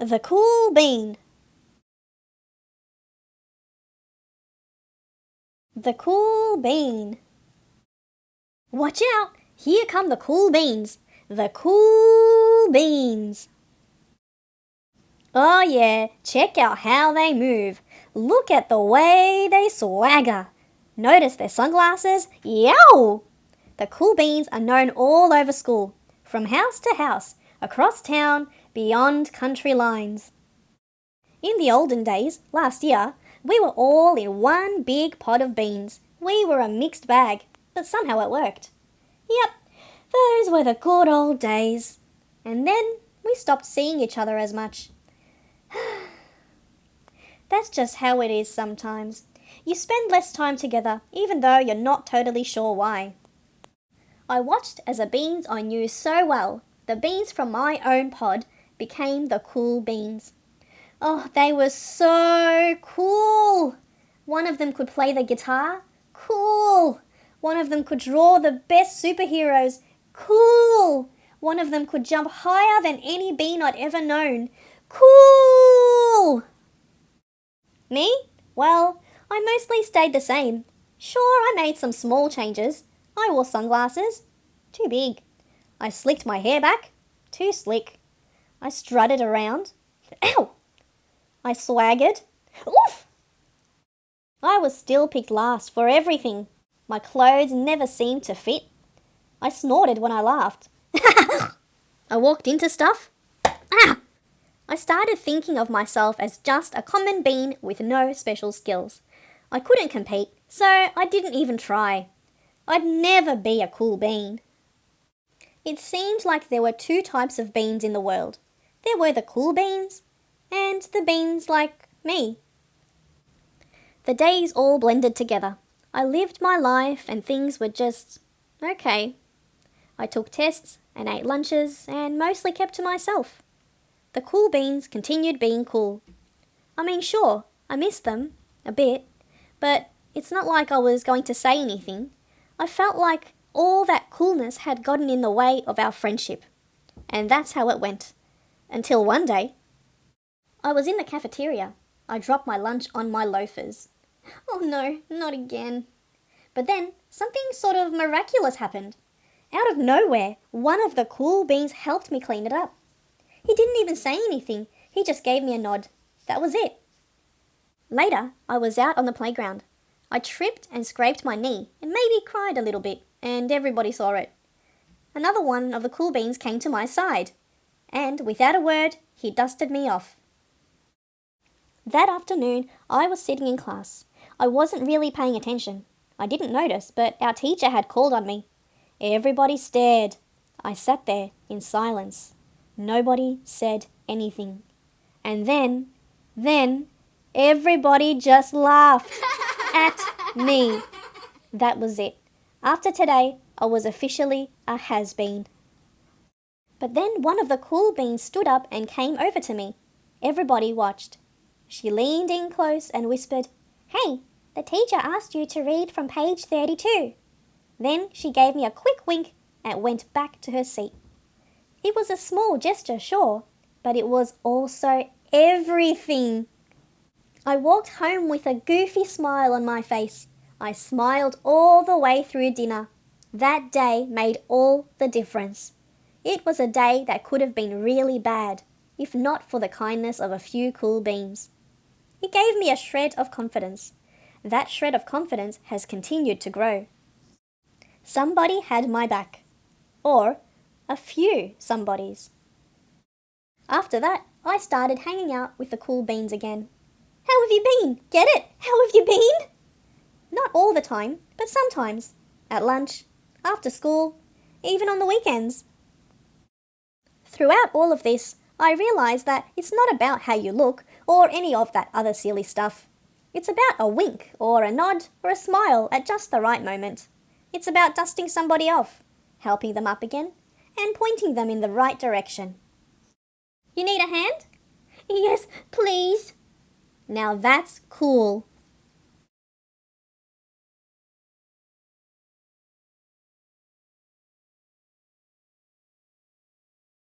The cool bean. The cool bean. Watch out! Here come the cool beans. The cool beans. Oh yeah, check out how they move. Look at the way they swagger. Notice their sunglasses? Yow! The cool beans are known all over school, from house to house, across town, beyond country lines. In the olden days, last year, we were all in one big pot of beans. We were a mixed bag, but somehow it worked. Yep, those were the good old days. And then we stopped seeing each other as much. That's just how it is sometimes. You spend less time together, even though you're not totally sure why. I watched as the beans I knew so well, the beans from my own pod, became the cool beans. Oh, they were so cool! One of them could play the guitar. Cool! One of them could draw the best superheroes. Cool! One of them could jump higher than any bean I'd ever known. Cool! Me? Well, I mostly stayed the same. Sure, I made some small changes. I wore sunglasses. Too big. I slicked my hair back. Too slick. I strutted around. Ow! I swaggered. Oof! I was still picked last for everything. My clothes never seemed to fit. I snorted when I laughed. I walked into stuff. Ah! I started thinking of myself as just a common bean with no special skills. I couldn't compete, so I didn't even try. I'd never be a cool bean. It seemed like there were two types of beans in the world. There were the cool beans and the beans like me. The days all blended together. I lived my life and things were just okay. I took tests and ate lunches and mostly kept to myself. The cool beans continued being cool. I mean, sure, I missed them a bit, but it's not like I was going to say anything. I felt like all that coolness had gotten in the way of our friendship. And that's how it went. Until one day, I was in the cafeteria. I dropped my lunch on my loafers. Oh no, not again. But then something sort of miraculous happened. Out of nowhere, one of the cool beans helped me clean it up. He didn't even say anything. He just gave me a nod. That was it. Later, I was out on the playground. I tripped and scraped my knee and maybe cried a little bit, and everybody saw it. Another one of the cool beans came to my side, and without a word, he dusted me off. That afternoon, I was sitting in class. I wasn't really paying attention. I didn't notice, but our teacher had called on me. Everybody stared. I sat there in silence. Nobody said anything. And then, everybody just laughed at me. That was it. After today, I was officially a has-been. But then one of the cool beans stood up and came over to me. Everybody watched. She leaned in close and whispered, "Hey, the teacher asked you to read from page 32. Then she gave me a quick wink and went back to her seat. It was a small gesture, sure, but it was also everything. I walked home with a goofy smile on my face. I smiled all the way through dinner. That day made all the difference. It was a day that could have been really bad, if not for the kindness of a few cool beans. It gave me a shred of confidence. That shred of confidence has continued to grow. Somebody had my back. Or a few somebodies. After that, I started hanging out with the cool beans again. How have you been? Get it? How have you been? Not all the time, but sometimes. At lunch, after school, even on the weekends. Throughout all of this, I realised that it's not about how you look or any of that other silly stuff. It's about a wink or a nod or a smile at just the right moment. It's about dusting somebody off, helping them up again, and pointing them in the right direction. You need a hand? Yes, please. Now that's cool.